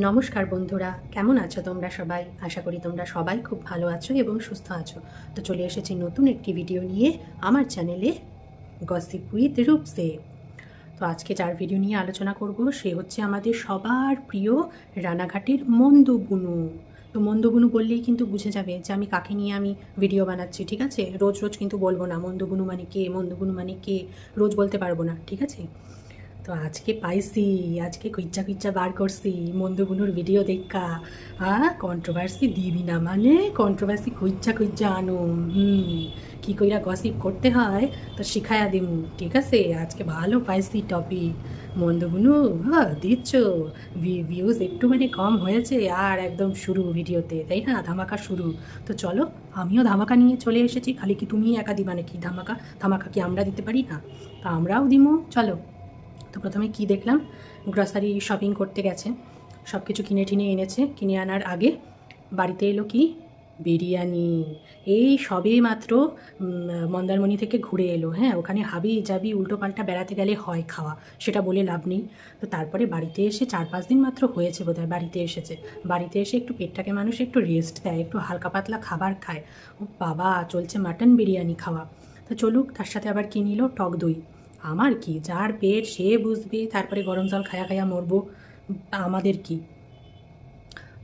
নমস্কার বন্ধুরা, কেমন আছো তোমরা সবাই? আশা করি তোমরা সবাই খুব ভালো আছো এবং সুস্থ আছো। তো চলে এসেছি নতুন একটি ভিডিও নিয়ে আমার চ্যানেলে গসিপ উইথ রূপসে। তো আজকে যার ভিডিও নিয়ে আলোচনা করব সে হচ্ছে আমাদের সবার প্রিয় রানাঘাটের মন্দবুনু। তো মন্দবুনু বললেই কিন্তু বুঝে যাবে যে আমি কাকে নিয়ে আমি ভিডিও বানাচ্ছি, ঠিক আছে? রোজ রোজ কিন্তু বলবো না মন্দবুনু মানে কে, মন্দবুনু মানে কে, রোজ বলতে পারবো না, ঠিক আছে? তো আজকে পাইছি, আজকে কুইচ্চা কুইচ্চা বার করছি মন্দবুনুর ভিডিও দেখা। কন্ট্রোভার্সি দিবি না মানে কন্ট্রোভার্সি কুইচ্চা কুইচ্চা আনো। কি কইরা গসিপ করতে হয় তো শিখায়া দিমু, ঠিক আছে? আজকে ভালো পাইছি টপিক। মন্দবুনু দিচ্ছ, ভিউজ একটু মানে কম হয়েছে আর একদম শুরু ভিডিওতে, তাই না? ধামাকা শুরু। তো চলো, আমিও ধামাকা নিয়ে চলে এসেছি। খালি কি তুমি একা দিবা নাকি ধামাকা? ধামাকা কি আমরা দিতে পারি না? তা আমরাও দিমু, চলো। তো প্রথমে কি দেখলাম, গ্রসারি শপিং করতে গেছে, সব কিছু কিনে টিনে এনেছে। কিনে আনার আগে বাড়িতে এলো কি, বিরিয়ানি। এই সবে মাত্র মন্দারমণি থেকে ঘুরে এলো। হ্যাঁ, ওখানে হাবি জাবি উল্টো পাল্টা বেড়াতে গেলে হয় খাওয়া, সেটা বলে লাভ নেই। তো তারপরে বাড়িতে এসে 4-5 দিন মাত্র হয়েছে বোধহয় বাড়িতে এসেছে। বাড়িতে এসে একটু পেটটাকে মানুষ একটু রেস্ট দেয়, একটু হালকা পাতলা খাবার খায়। ও বাবা, চলছে মাটন বিরিয়ানি খাওয়া। তো চলুক, তার সাথে আবার কী নিল, টক দই। আমার কি, যার পেট সে বুঝবে। তারপরে গরম জল খায়া খায়া মরবো, আমাদের কি?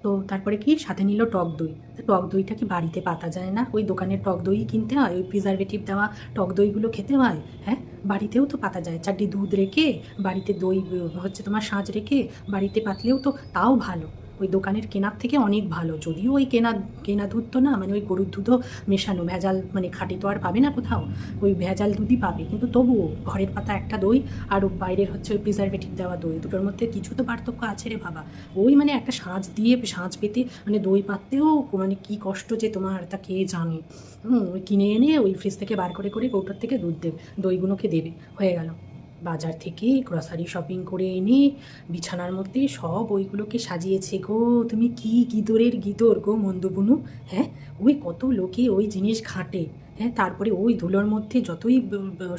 তো তারপরে কি সাথে নিল টক দই। তো টক দইটা কি বাড়িতে পাতা যায় না? ওই দোকানের টক দই কিনতে হয়, ওই প্রিজারভেটিভ দেওয়া টক দইগুলো খেতে হয়। হ্যাঁ, বাড়িতেও তো পাতা যায়, চারটি দুধ রেখে বাড়িতে দই হচ্ছে তোমার সাঁজ রেখে বাড়িতে পাতলেও তো তাও ভালো। ওই দোকানের কেনার থেকে অনেক ভালো। যদিও ওই কেনা কেনা দুধ তো না, মানে ওই গরুর দুধও মেশানো, ভেজাল মানে খাঁটি তো আর পাবে না কোথাও, ওই ভেজাল দুধই পাবে। কিন্তু তবুও ঘরের পাতা একটা দই আর বাইরের হচ্ছে ওই প্রিজারভেটিভ দেওয়া দই, দুটোর মধ্যে কিছু তো পার্থক্য আছে রে বাবা। ওই মানে একটা সাঁজ দিয়ে সাঁজ পেতে মানে দই পাততেও মানে কী কষ্ট যে তোমার, তা কে জানে। ওই কিনে এনে ওই ফ্রিজ থেকে বার করে করে কৌটোর থেকে দুধ দেবে, দইগুলোকে দেবে, হয়ে গেল। বাজার থেকে গ্রসারি শপিং করে এনে বিছানার মধ্যে সব ওইগুলোকে সাজিয়েছে গো। তুমি কি গিদরের গিদর গো মন্দবুনু। হ্যাঁ, ওই কত লোকে ওই জিনিস ঘাঁটে। হ্যাঁ, তারপরে ওই ধুলোর মধ্যে যতই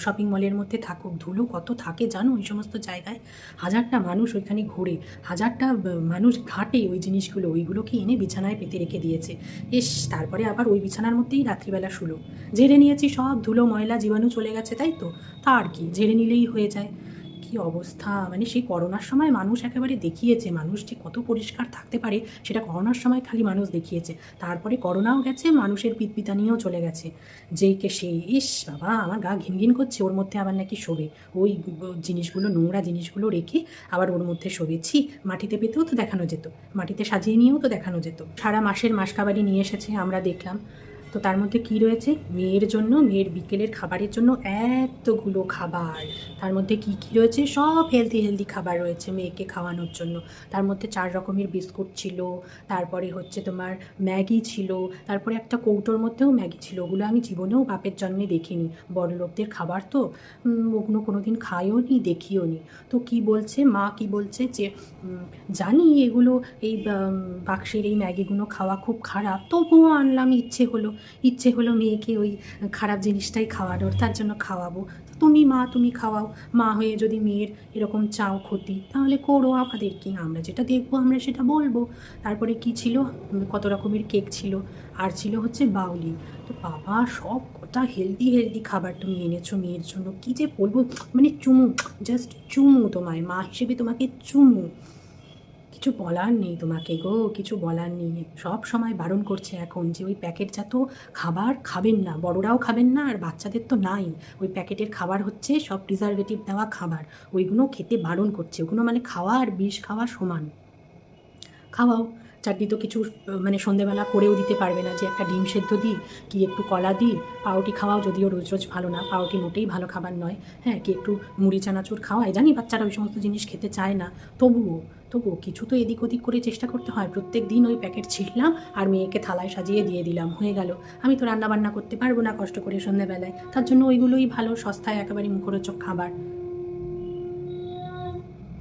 শপিং মলের মধ্যে থাকুক, ধুলো কত থাকে জানো ওই সমস্ত জায়গায়। হাজারটা মানুষ ওইখানে ঘোরে, হাজারটা মানুষ ঘাঁটে ওই জিনিসগুলো, ওইগুলোকে এনে বিছানায় পেতে রেখে দিয়েছে। ইস, তারপরে আবার ওই বিছানার মধ্যেই রাত্রিবেলা শুলো। ঝেড়ে নিয়েছি, সব ধুলো ময়লা জীবাণু চলে গেছে, তাই তো? তা আর কি, ঝেড়ে নিলেই হয়ে যায়। কি অবস্থা, মানে সেই করোনার সময় মানুষ একেবারে দেখিয়েছে মানুষ যে কত পরিষ্কার থাকতে পারে, সেটা করোনার সময় খালি মানুষ দেখিয়েছে। তারপরে করোনাও গেছে, মানুষের পিতপিতানিও চলে গেছে। যেই কে সেই, ইস বাবা, আমার গা ঘিন ঘিন করছে। ওর মধ্যে আবার নাকি শোবে, ওই জিনিসগুলো, নোংরা জিনিসগুলো রেখে আবার ওর মধ্যে শোবে। ছি, মাটিতে পেতেও তো দেখানো যেত, মাটিতে সাজিয়ে নিয়েও তো দেখানো যেত। সারা মাসের মাসকাবারি নিয়ে এসেছে, আমরা দেখলাম। তো তার মধ্যে কি রয়েছে, মেয়ের জন্য, মেয়ের বিকেলের খাবারের জন্য এতগুলো খাবার। তার মধ্যে কি কি রয়েছে, সব হেলদি হেলদি খাবার রয়েছে মেয়েকে খাওয়ানোর জন্য। তার মধ্যে 4 রকমের বিস্কুট ছিল, তারপরে হচ্ছে তোমার ম্যাগি ছিল, তারপরে একটা কৌটোর মধ্যেও ম্যাগি ছিল। ওগুলো আমি জীবনেও বাপের জন্মে দেখিনি, বড় লোকদের খাবার তো, ওগুলো কোনো দিন খাইও নি, দেখিও নি। তো কি বলছে মা, কি বলছে যে জানি এগুলো, এই বাক্সের এই ম্যাগিগুলো খাওয়া খুব খারাপ, তবুও আনলাম, ইচ্ছে হলো মেয়েকে ওই খারাপ জিনিসটাই খাওয়ানোর, তার জন্য খাওয়াবো। তুমি মা, তুমি খাওয়াও। মা হয়ে যদি মেয়ের এরকম চাও ক্ষতি, তাহলে করো, আমাদের কি, আমরা যেটা দেখবো আমরা সেটা বলবো। তারপরে কি ছিল, কত রকমের কেক ছিল, আর ছিল হচ্ছে বাউলি। তো বাবা, সব কটা হেলদি হেলদি খাবার তুমি এনেছো মেয়ের জন্য, কি যে বলবো, মানে চুমু, জাস্ট চুমু, তোমায় মা হিসেবে তোমাকে চুমু। কিছু বলার নেই তোমাকে গো, কিছু বলার নেই। সব সময় বারণ করছে এখন যে ওই প্যাকেটজাত খাবার খাবেন না, বড়রাও খাবেন না, আর বাচ্চাদের তো নাই। ওই প্যাকেটের খাবার হচ্ছে সব প্রিজারভেটিভ দেওয়া খাবার, ওইগুলো খেতে বারণ করছে। ওগুলো মানে খাওয়া আর বিষ খাওয়া সমান। খাওয়াও, চাটনি তো কিছু মানে সন্ধেবেলা করেও দিতে পারবে না যে একটা ডিম সেদ্ধ দিই, কি একটু কলা দিই, পাউরুটি খাওয়াও, যদিও রোজ রোজ ভালো না, পাউরুটি মোটেই ভালো খাবার নয়। হ্যাঁ, কি একটু মুড়ি চানাচুর খাওয়াই, জানি বাচ্চারা ওই সমস্ত জিনিস খেতে চায় না, তবুও তবুও কিছু তো এদিক ওদিক করে চেষ্টা করতে হয়। প্রত্যেক দিন ওই প্যাকেট ছিঁড়লাম আর মেয়েকে থালায় সাজিয়ে দিয়ে দিলাম, হয়ে গেল। আমি তো রান্না বান্না করতে পারবো না কষ্ট করে সন্ধ্যেবেলায়, তার জন্য ওইগুলোই ভালো, সস্তায় একেবারে মুখরোচক খাবার।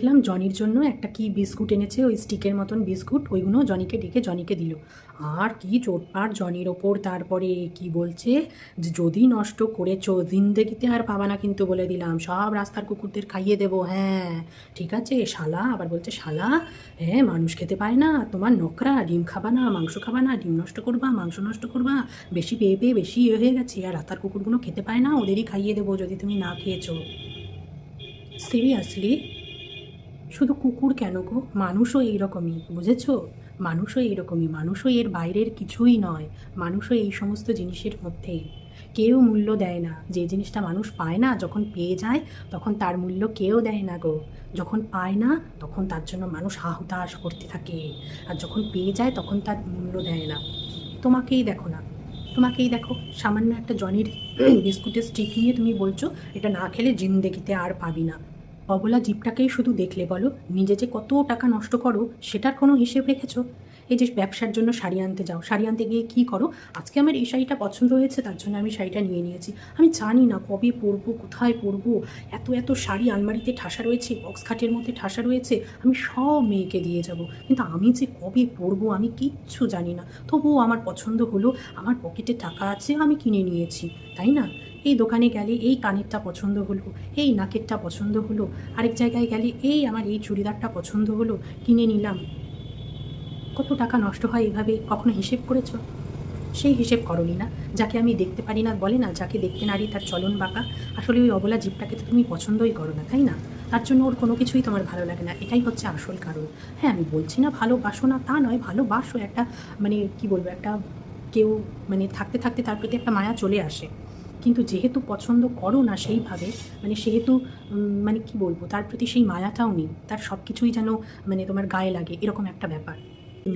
দেখলাম জনির জন্য একটা কি বিস্কুট এনেছে, ওই স্টিকের মতন বিস্কুট, ওইগুলো জনিকে ডেকে জনিকে দিল। আর কি চোটপাট জনির ওপর। তারপরে কি বলছে যে যদি নষ্ট করেছো জিন্দেগিতে আর পাবা না কিন্তু, বলে দিলাম, সব রাস্তার কুকুরদের খাইয়ে দেবো। হ্যাঁ ঠিক আছে শালা, আবার বলছে শালা, হ্যাঁ মানুষ খেতে পায় না, তোমার নোকরা, ডিম খাবা না, মাংস খাবা না, ডিম নষ্ট করবা, মাংস নষ্ট করবা, বেশি পেয়ে পেয়ে বেশি হয়ে গেছে, আর রাস্তার কুকুরগুলো খেতে পায় না, ওদেরই খাইয়ে দেবো যদি তুমি না খেয়েছো। সিরিয়াসলি? শুধু কুকুর কেন গো, মানুষও এইরকমই, বুঝেছো? মানুষও এইরকমই, মানুষও এর বাইরের কিছুই নয়, মানুষও এই সমস্ত জিনিসের মধ্যেই। কেউ মূল্য দেয় না, যে জিনিসটা মানুষ পায় না যখন পেয়ে যায় তখন তার মূল্য কেউ দেয় না গো। যখন পায় না তখন তার জন্য মানুষ হাহুতাশ করতে থাকে, আর যখন পেয়ে যায় তখন তার মূল্য দেয় না। তোমাকেই দেখো না, তোমাকেই দেখো, সামান্য একটা জনির বিস্কুটের স্টিক নিয়ে তুমি বলছো এটা না খেলে জিন্দেগিতে আর পাবি না। অবলা জীবটাকেই শুধু দেখলে বলো, নিজে যে কত টাকা নষ্ট করো সেটার কোনো হিসেব রেখেছো? এই যে ব্যবসার জন্য শাড়ি আনতে যাও, শাড়ি আনতে গিয়ে কী করো, আজকে আমার এই শাড়িটা পছন্দ হয়েছে তার জন্য আমি শাড়িটা নিয়ে নিয়েছি, আমি জানি না কবে পরবো, কোথায় পরবো, এত এত শাড়ি আলমারিতে ঠাসা রয়েছে, বক্স খাটের মধ্যে ঠাসা রয়েছে, আমি সব মেয়েকে দিয়ে যাব, কিন্তু আমি যে কবে পরবো আমি কিচ্ছু জানি না। তবুও আমার পছন্দ হলো, আমার পকেটে টাকা আছে, আমি কিনে নিয়েছি, তাই না? এই দোকানে গেলে এই কানেরটা পছন্দ হলো, এই নাকেরটা পছন্দ হলো, আরেক জায়গায় গেলে এই আমার এই চুড়িদারটা পছন্দ হলো, কিনে নিলাম। কত টাকা নষ্ট হয় এভাবে, কখনো হিসেব করেছো? সেই হিসেব করনি না। যাকে আমি দেখতে পারি না, বলে না যাকে দেখতে নারী তার চলন বাঁকা, আসলে ওই অবলা জীবটাকে তো তুমি পছন্দই করো না, তাই না? তার জন্য ওর কোনো কিছুই তোমার ভালো লাগে না, এটাই হচ্ছে আসল কারণ। হ্যাঁ আমি বলছি না ভালোবাসো না, তা নয়, ভালোবাসো, একটা মানে কি বলবো, একটা কেউ মানে থাকতে থাকতে তার প্রতি একটা মায়া চলে আসে, কিন্তু যেহেতু পছন্দ করো না সেইভাবে, মানে সেহেতু মানে কি বলবো, তার প্রতি সেই মায়াটাও নেই, তার সব কিছুই যেন মানে তোমার গায়ে লাগে, এরকম একটা ব্যাপার।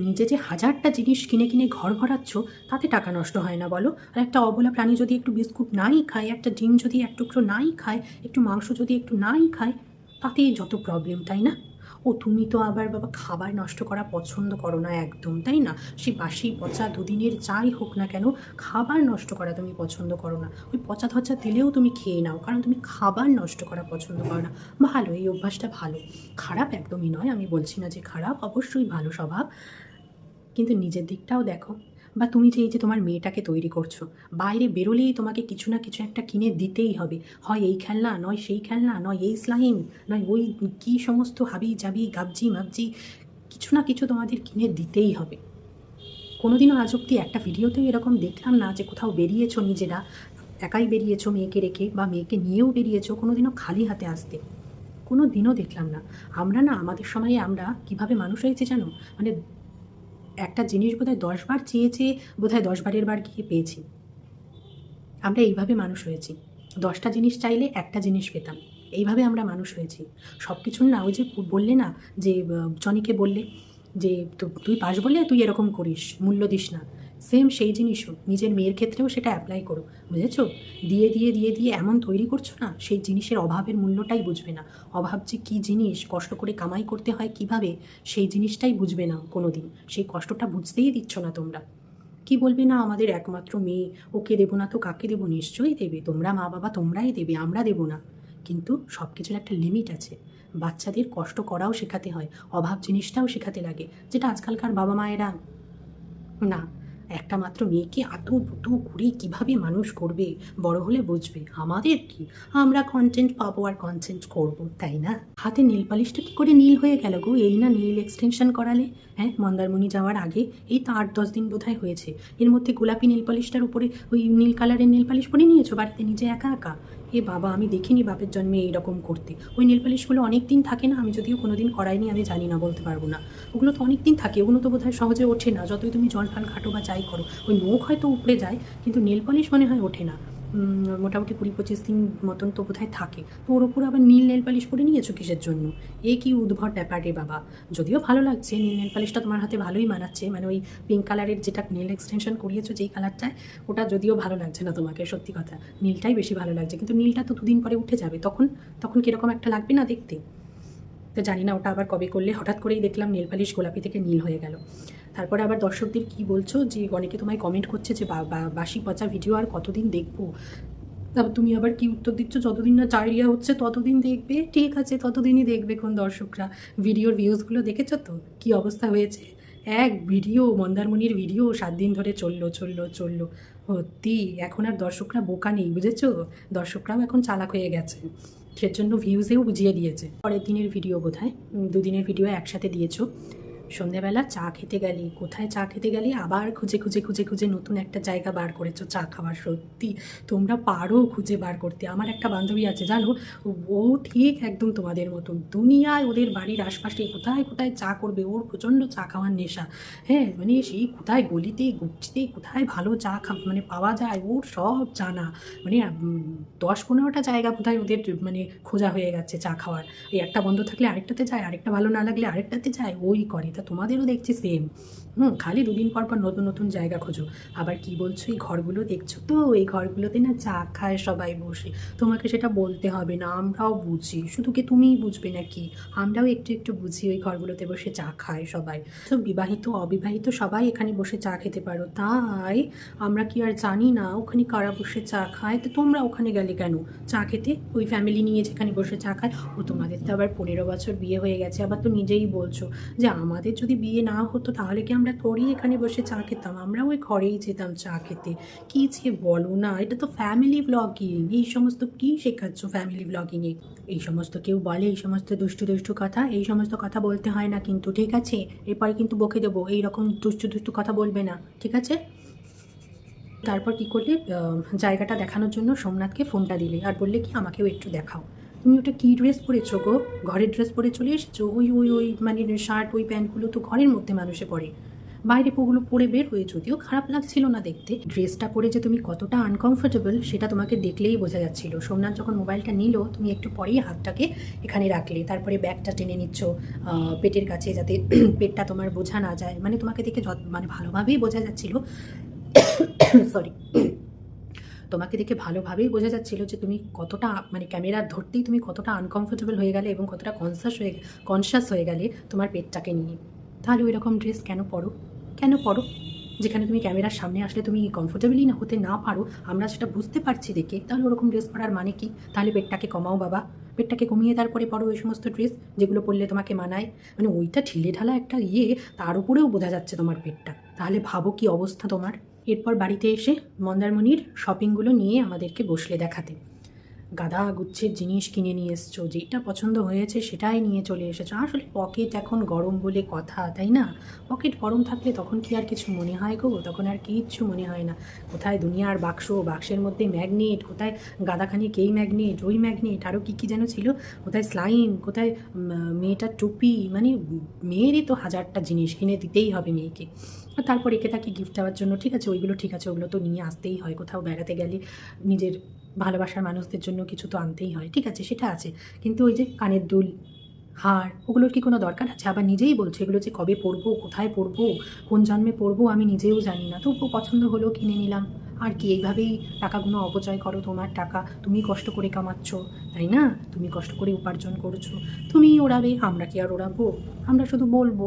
নিজে যে হাজারটা জিনিস কিনে কিনে ঘর ভরাচ্ছ তাতে টাকা নষ্ট হয় না বলো? আর একটা অবলা প্রাণী যদি একটু বিস্কুট নাই খায়, একটা ডিম যদি এক টুকরো নাই খায়, একটু মাংস যদি একটু নাই খায়, তাতেই যত প্রবলেম, তাই না? ও তুমি তো আবার বাবা খাবার নষ্ট করা পছন্দ করো না একদম, তাই না? সে বাসি পচা দুদিনের যাই হোক না কেন, খাবার নষ্ট করা তুমি পছন্দ করো না। ওই পচা ধচা দিলেও তুমি খেয়ে নাও, কারণ তুমি খাবার নষ্ট করা পছন্দ করো না। ভালো, এই অভ্যাসটা ভালো, খারাপ একদমই নয়, আমি বলছি না যে খারাপ, অবশ্যই ভালো স্বভাব, কিন্তু নিজের দিকটাও দেখো। বা তুমি যে এই যে তোমার মেয়েটাকে তৈরি করছো, বাইরে বেরোলেই তোমাকে কিছু না কিছু একটা কিনে দিতেই হবে, হয় এই খেলনা, নয় সেই খেলনা, নয় এই স্লাইম, নয় ওই কী সমস্ত হাবি জাবি গাবজি মাবজি, কিছু না কিছু তোমাদের কিনে দিতেই হবে। কোনোদিনও আজ অব্দি একটা ভিডিওতেও এরকম দেখলাম না যে কোথাও বেরিয়েছো নিজেরা, একাই বেরিয়েছো মেয়েকে রেখে, বা মেয়েকে নিয়েও বেরিয়েছো, কোনোদিনও খালি হাতে আসতে কোনো দিনও দেখলাম না। আমরা না আমাদের সময়ে আমরা কিভাবে মানুষ হয়েছে জানো, মানে একটা জিনিস বোধহয় 10 বার চেয়ে চেয়ে বোধহয় 10 বারের বার গিয়ে পেয়েছি। আমরা এইভাবে মানুষ হয়েছি, 10টা জিনিস চাইলে একটা জিনিস পেতাম, এইভাবে আমরা মানুষ হয়েছি। সব কিছুর না, ওই যে বললে না যে জনিকে বললে যে তুই পাস বলে তুই এরকম করিস, মূল্য দিস না, সেম সেই জিনিসও নিজের মেয়ের ক্ষেত্রেও সেটা অ্যাপ্লাই করো, বুঝেছো? দিয়ে দিয়ে দিয়ে দিয়ে এমন তৈরি করছো না, সেই জিনিসের অভাবের মূল্যটাই বুঝবে না। অভাব যে কী জিনিস, কষ্ট করে কামাই করতে হয় কিভাবে, সেই জিনিসটাই বুঝবে না কোনো দিন, সেই কষ্টটা বুঝতেই দিচ্ছ না তোমরা। কি বলবে না আমাদের একমাত্র মেয়ে, ওকে দেবো না তো কাকে দেবো? নিশ্চয়ই দেবে, তোমরা মা বাবা তোমরাই দেবে, আমরা দেবো না। কিন্তু সব কিছুর একটা লিমিট আছে, বাচ্চাদের কষ্ট করাও শেখাতে হয়, অভাব জিনিসটাও শেখাতে লাগে, যেটা আজকালকার বাবা মায়েরা না। একটা মাত্র মেয়েকে আদৌ বুতু করে কীভাবে মানুষ করবে, বড় হলে বুঝবে। আমাদের কি, আমরা কন্টেন্ট পাবো আর কন্টেন্ট করবো, তাই না? হাতে নীল পালিশটা কী করে নীল হয়ে গেল গো? এই না নীল এক্সটেনশন করালে, হ্যাঁ মন্দারমণি যাওয়ার আগে, এই তো 8-10 দিন বোধহয় হয়েছে, এর মধ্যে গোলাপি নীল পালিশটার উপরে ওই নীল কালারের নীল পালিশ পরে নিয়েছো বাড়িতে নিজে একা একা? এ বাবা, আমি দেখিনি বাপের জন্মে এইরকম করতে। ওই নেল পালিশগুলো অনেক দিন থাকে না, আমি যদিও কোনো দিন করাইনি, আমি জানি না, বলতে পারবো না। ওগুলো তো অনেক দিন থাকে, ওগুলো তো বোধহয় সহজে ওঠে না, যতই তুমি জল ফাল ঘাটো বা যাই করো, ওই নখ হয়তো উপড়ে যায়, কিন্তু নেল পালিশ মনে হয় ওঠে না। মোটামুটি 20-25 দিন মতন তো বোধহয় থাকে, তো ওর ওপর আবার নীল নেল পালিশ পরে নিয়েছো কিসের জন্য? এ কি উদ্ভট ব্যাপার রে বাবা। যদিও ভালো লাগছে, নীল নেল পালিশটা তোমার হাতে ভালোই মানাচ্ছে, মানে ওই পিঙ্ক কালারের যেটা নেল এক্সটেনশন করিয়েছো যেই কালারটায়, ওটা যদিও ভালো লাগছে না তোমাকে, সত্যি কথা, নীলটাই বেশি ভালো লাগছে, কিন্তু নীলটা তো 2 দিন পরে উঠে যাবে, তখন তখন কীরকম একটা লাগবে না দেখতে? তো জানি না ওটা আবার কবে করলে, হঠাৎ করেই দেখলাম নেল পালিশ গোলাপি থেকে নীল হয়ে গেল। তারপরে আবার দর্শকদের কি বলছো যে অনেকে তোমায় কমেন্ট করছে যে বাসি পচা ভিডিও আর কতদিন দেখবো? তারপর তুমি আবার কি উত্তর দিচ্ছ, যতদিন না ডায়রিয়া হচ্ছে ততদিন দেখবে। ঠিক আছে, ততদিনই দেখবে কোন দর্শকরা। ভিডিওর ভিউজগুলো দেখেছো তো কী অবস্থা হয়েছে? এক ভিডিও, মন্দারমণির ভিডিও 7 দিন ধরে চললো চললো চললো। সত্যি এখন আর দর্শকরা বোকা নেই, বুঝেছো? দর্শকরাও এখন চালাক হয়ে গেছে, সেজন্য ভিউজেও বুঝিয়ে দিয়েছে। পরের দিনের ভিডিও বোধহয়, 2 দিনের ভিডিও একসাথে দিয়েছো। সন্ধ্যাবেলা চা খেতে গেলি, কোথায় চা খেতে গেলি? আবার খুঁজে খুঁজে খুঁজে খুঁজে নতুন একটা জায়গা বার করেছো চা খাওয়ার। সত্যি তোমরা পারো খুঁজে বার করতে। আমার একটা বান্ধবী আছে জানো, ও ঠিক একদম তোমাদের মতন, দুনিয়ায় ওদের বাড়ির আশপাশে কোথায় কোথায় চা করবে, ওর প্রচণ্ড চা খাওয়ার নেশা। হ্যাঁ, মানে সেই কোথায় গলিতে গুপচিতে কোথায় ভালো চা মানে পাওয়া যায় ওর সব জানা। মানে 10-15টা জায়গা কোথায় ওদের মানে খোঁজা হয়ে গেছে চা খাওয়ার। এই একটা বন্ধ থাকলে আরেকটাতে যায়, আরেকটা ভালো না লাগলে আরেকটাতে যায়, ওই করে। তা তোমাদেরও দেখছি সেম। খালি 2 দিন পর পর নতুন নতুন জায়গা খোঁজো। আবার কি বলছো, এই ঘরগুলো দেখছো তো, এই ঘরগুলোতে না চা খায় সবাই বসে। তোমাকে সেটা বলতে হবে না, আমরাও বুঝি। শুধু কি তুমিই বুঝবে নাকি? আমরাও একটু একটু বুঝি, ওই ঘরগুলোতে বসে চা খায় সবাই। তো বিবাহিত অবিবাহিত সবাই এখানে বসে চা খেতে পারো, তাই আমরা কি আর জানি না ওখানে কারা বসে চা খায়? তো তোমরা ওখানে গেলে কেন চা খেতে? ওই ফ্যামিলি নিয়ে যেখানে বসে চা খায়। ও তোমাদের তো আবার 15 বছর বিয়ে হয়ে গেছে, আবার তো নিজেই বলছো যে আমাদের যদি বিয়ে না হতো তাহলে কি আমরা তোরই এখানে বসে চা খেতাম? আমরা ওই ঘরেই যেতাম চা খেতে। কী যে বলো না, এটা তো ফ্যামিলি ব্লগিং। এই সমস্ত কী শেখাচ্ছ ফ্যামিলি ব্লগিংয়ে? এই সমস্ত কেউ বলে, এই সমস্ত দুষ্টু দুষ্টু কথা, এই সমস্ত কথা বলতে হয় না কিন্তু, ঠিক আছে? এরপরে কিন্তু বকে দেবো, এইরকম দুষ্টু দুষ্টু কথা বলবে না, ঠিক আছে? তারপর কি করলে, জায়গাটা দেখানোর জন্য সোমনাথকে ফোনটা দিলে আর বললে কি আমাকেও একটু দেখাও। তুমি ওটা কী ড্রেস পরেছো গো? ঘরের ড্রেস পরে চলে এসেছো? ওই ওই ওই মানে শার্ট, ওই প্যান্টগুলো তো ঘরের মধ্যে মানুষে পরে, বাইরে ওগুলো পরে বের হয়ে, যদিও খারাপ লাগছিল না দেখতে। ড্রেসটা পরে যে তুমি কতটা আনকমফোর্টেবল সেটা তোমাকে দেখলেই বোঝা যাচ্ছিল। সোমনাথ যখন মোবাইলটা নিল, তুমি একটু পরেই হাতটাকে এখানে রাখলে, তারপরে ব্যাগটা টেনে নিচ্ছ পেটের কাছে, যাতে পেটটা তোমার বোঝা না যায়। মানে তোমাকে দেখে মানে ভালোভাবেই বোঝা যাচ্ছিল সরি, তোমাকে দেখে ভালোভাবেই বোঝা যাচ্ছিল যে তুমি কতটা মানে ক্যামেরা ধরতেই তুমি কতটা আনকমফোর্টেবল হয়ে গেলে এবং কতটা কনসাস হয়ে গেলে তোমার পেটটাকে নিয়ে। তাহলে ওই রকম ড্রেস কেন পরো? কেন পরো? যেখানে তুমি ক্যামেরার সামনে আসলে তুমি কমফোর্টেবলই না হতে না পারো, আমরা সেটা বুঝতে পারছি দেখে, তাহলে ওরকম ড্রেস পরার মানে কি? তাহলে পেটটাকে কমাও বাবা, পেটটাকে কমিয়ে তারপরে পরো ওই সমস্ত ড্রেস যেগুলো পরলে তোমাকে মানায়। মানে ওইটা ঢিলে ঢালা একটা তার উপরেও বোঝা যাচ্ছে তোমার পেটটা, তাহলে ভাবো কি অবস্থা তোমার। এরপর বাড়িতে এসে মন্দারমণির শপিংগুলো নিয়ে আমাদেরকে বসলে দেখাতে। গাদা গুচ্ছের জিনিস কিনে নিয়ে এসছো, যেটা পছন্দ হয়েছে সেটাই নিয়ে চলে এসেছো। আসলে পকেট এখন গরম বলে কথা, তাই না? পকেট গরম থাকলে তখন কি আর কিছু মনে হয় গো? তখন আর কিচ্ছু মনে হয় না। কোথায় দুনিয়ার বাক্স, বাক্সের মধ্যে ম্যাগনেট, কোথায় গাদাখানিক এই ম্যাগনেট ওই ম্যাগনেট, আরও কী কী যেন ছিল, কোথায় স্লাইম, কোথায় মেয়েটার টুপি। মানে মেয়েরই তো হাজারটা জিনিস কিনে দিতেই হবে মেয়েকে। তারপর একে তাকে গিফট দেওয়ার জন্য, ঠিক আছে ওইগুলো ঠিক আছে, ওগুলো তো নিয়ে আসতেই হয়। কোথাও বেড়াতে গেলে নিজের ভালোবাসার মানুষদের জন্য কিছু তো আনতেই হয়, ঠিক আছে সেটা আছে। কিন্তু ওই যে কানের দুল, হার, ওগুলোর কি কোনো দরকার আছে? আবার নিজেই বলছো এগুলো যে কবে পরবো, কোথায় পরবো, কোন জন্মে পরবো আমি নিজেও জানি না, তবু পছন্দ হলো কিনে নিলাম। আর কি, এইভাবেই টাকাগুলো অপচয় করো? তোমার টাকা, তুমি কষ্ট করে কামাচ্ছ, তাই না? তুমি কষ্ট করে উপার্জন করছো, তুমিই ওড়াবে, আমরা কি আর ওড়াবো? আমরা শুধু বলবো।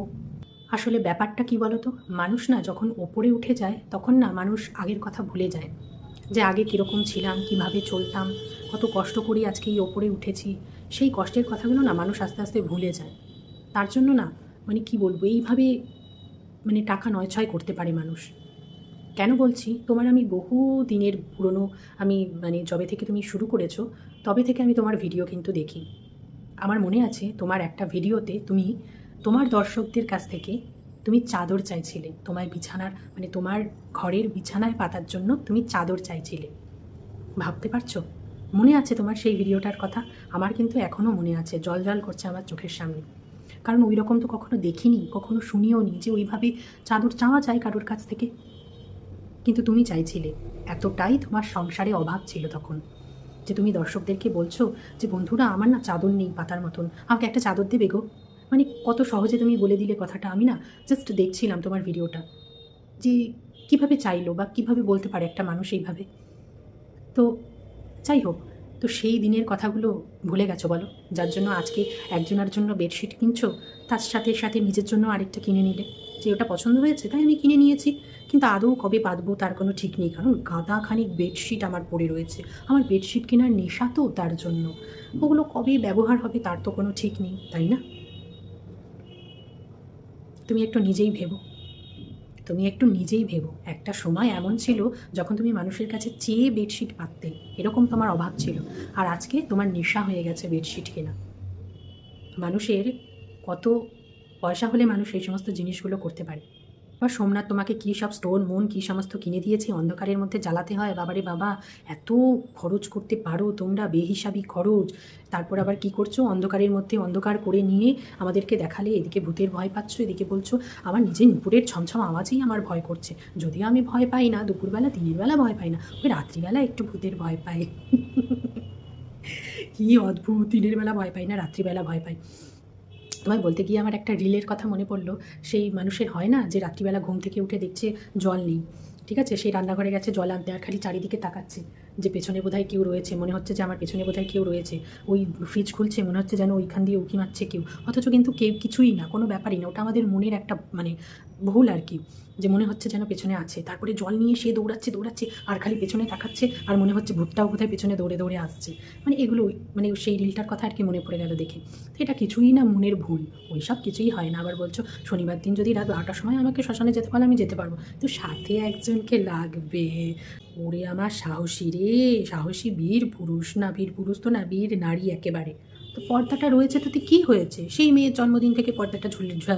আসলে ব্যাপারটা কি বলো তো, মানুষ না যখন ওপরে উঠে যায় তখন না মানুষ আগের কথা ভুলে যায়, যে আগে কীরকম ছিলাম, কিভাবে চলতাম, কত কষ্ট করি আজকে এই ওপরে উঠেছি। সেই কষ্টের কথাগুলো না মানুষ আস্তে আস্তে ভুলে যায়। তার জন্য না মানে কি বলবো, এইভাবে মানে টাকা নয়ছয় করতে পারে মানুষ। কেন বলছি, তোমার আমি বহু দিনের পুরনো, আমি মানে যবে থেকে তুমি শুরু করেছো তবে থেকে আমি তোমার ভিডিও কিন্তু দেখি। আমার মনে আছে তোমার একটা ভিডিওতে তুমি তোমার দর্শকদের কাছ থেকে তুমি চাদর চাইছিলে, তোমার বিছানার মানে তোমার ঘরের বিছানায় পাতার জন্য তুমি চাদর চাইছিলে। ভাবতে পারছো? মনে আছে তোমার সেই ভিডিওটার কথা? আমার কিন্তু এখনও মনে আছে, জল জল করছে আমার চোখের সামনে। কারণ ওই রকম তো কখনো দেখিনি, কখনো শুনিও নি যে ওইভাবে চাদর চাওয়া যায় কারোর কাছ থেকে। কিন্তু তুমি চাইছিলে, এতটাই তোমার সংসারে অভাব ছিল তখন যে তুমি দর্শকদেরকে বলছো যে বন্ধুরা আমার না চাদর নেই পাতার মতন, আমাকে একটা চাদর দেবে গো। মানে কত সহজে তুমি বলে দিলে কথাটা। আমি না জাস্ট দেখছিলাম তোমার ভিডিওটা, যে কিভাবে চাইলো বা কিভাবে বলতে পারে একটা মানুষ এইভাবে। তো যাই হোক, তো সেই দিনের কথাগুলো ভুলে গেছো বলো? যার জন্য আজকে একজনের জন্য বেডশিট কিনছো, তার সাথে সাথে নিজের জন্য আরেকটা কিনে নিলে। যে ওটা পছন্দ হয়েছে তাই আমি কিনে নিয়েছি। কিন্তু আদৌ কবে পাতবো তার কোনো ঠিক নেই, কারণ গাদাখানিক বেডশিট আমার পড়ে রয়েছে। আমার বেডশিট কেনার নেশা তো, তার জন্য ওগুলো কবে ব্যবহার হবে তার তো কোনো ঠিক নেই, তাই না? তুমি একটু নিজেই ভেবো, তুমি একটু নিজেই ভেবো। একটা সময় এমন ছিল যখন তুমি মানুষের কাছে চেয়ে বেডশিট পাততে, এরকম তোমার অভাব ছিল। আর আজকে তোমার নেশা হয়ে গেছে বেডশিট কেনা। মানুষের কত পয়সা হলে মানুষ এই সমস্ত জিনিসগুলো করতে পারে। বা সোমনাথ তোমাকে কী সব স্টোন মুন কী সমস্ত কিনে দিয়েছে, অন্ধকারের মধ্যে জ্বালাতে হয়। বাবারে বাবা, এত খরচ করতে পারো তোমরা, বেহিসাবি খরচ। তারপর আবার কি করছো, অন্ধকারের মধ্যে অন্ধকার করে নিয়ে আমাদেরকে দেখালে এদিকে ভূতের ভয় পাচ্ছ, এদিকে বলছো আমার নিজের নুপুরের ছমছম আওয়াজেই আমার ভয় করছে। যদিও আমি ভয় পাই না দুপুরবেলা, দিনের বেলা ভয় পাই না, ওই রাত্রিবেলা একটু ভূতের ভয় পাই। কী অদ্ভুত, দিনের বেলা ভয় পাই না, রাত্রিবেলা ভয় পাই। তোমায় বলতে গিয়ে আমার একটা রিলের কথা মনে পড়লো। সেই মানুষের হয় না যে রাত্রিবেলা ঘুম থেকে উঠে দেখছে জল নেই, ঠিক আছে, সেই রান্নাঘরে গেছে জল আনতে, আর খালি চারিদিকে তাকাচ্ছে যে পেছনে বোধহয় কেউ রয়েছে, মনে হচ্ছে যে আমার পেছনে বোধহয় কেউ রয়েছে। ওই ফ্রিজ খুলছে, মনে হচ্ছে যেন ওইখান দিয়ে উঁকি মারছে কেউ, অথচ কিন্তু কেউ কিছুই না, কোনো ব্যাপারই না। ওটা আমাদের মনের একটা মানে ভুল আর কি, যে মনে হচ্ছে যেন পেছনে আছে। তারপরে জল নিয়ে সে দৌড়াচ্ছে দৌড়াচ্ছে আর খালি পেছনে তাকাচ্ছে, আর মনে হচ্ছে ভূতটাও বোধহয় পেছনে দৌড়ে দৌড়ে আসছে। মানে এগুলো মানে সেই রিলটার কথা আর কি মনে পড়ে গেল দেখে। তো এটা কিছুই না, মনের ভুল, ওই সব কিছুই হয় না। আবার বলছো শনিবার দিন যদি রাত 12টার সময় আমাকে শ্মশানে যেতে পারলে আমি যেতে পারবো, তো সাথে একজনকে লাগবে। ওরে আমার সাহসী রে, সাহসী বীর পুরুষ, না বীর পুরুষ তো না, বীর নারী একেবারে। তো পর্দাটা রয়েছে তাতে কী হয়েছে, সেই মেয়ের জন্মদিন থেকে পর্দাটা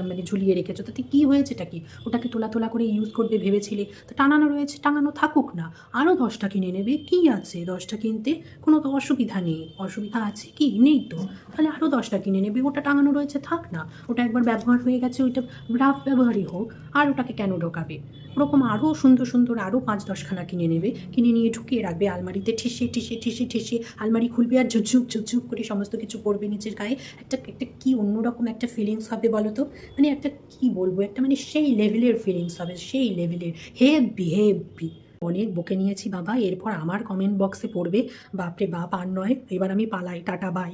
মানে ঝুলিয়ে রেখেছো, তাতে কী হয়েছেটা কি? ওটাকে তোলা তোলা করে ইউজ করবে ভেবেছিলে, তো টাঙানো রয়েছে, টাঙানো থাকুক না। আরও 10টা কিনে নেবে, কী আছে 10টা কিনতে, কোনো তো অসুবিধা নেই। অসুবিধা আছে কি? নেই তো। তাহলে আরও 10টা কিনে নেবে, ওটা টাঙানো রয়েছে থাক না, ওটা একবার ব্যবহার হয়ে গেছে, ওইটা রাফ ব্যবহারই হোক, আর ওটাকে কেন ঢোকাবে? ওরকম আরও সুন্দর সুন্দর আরও 5-10খানা কিনে নেবে, কিনে নিয়ে ঢুকিয়ে রাখবে আলমারিতে, ঠেসে ঠেসে ঠেসে ঠেসে আলমারি খুলবে আর ঝুকঝুক ঝুকঝুক করে সমস্ত কিছু পড়বে নিচের গায়ে। একটা একটা কী অন্যরকম একটা ফিলিংস হবে বলো তো, মানে একটা কী বলবো, একটা মানে সেই লেভেলের ফিলিংস হবে, সেই লেভেলের হেভি হেভি। অনেক বকে নিয়েছি বাবা, এরপর আমার কমেন্ট বক্সে পড়বে বাপরে বাপ আর নয়, এবার আমি পালাই, টাটা বাই।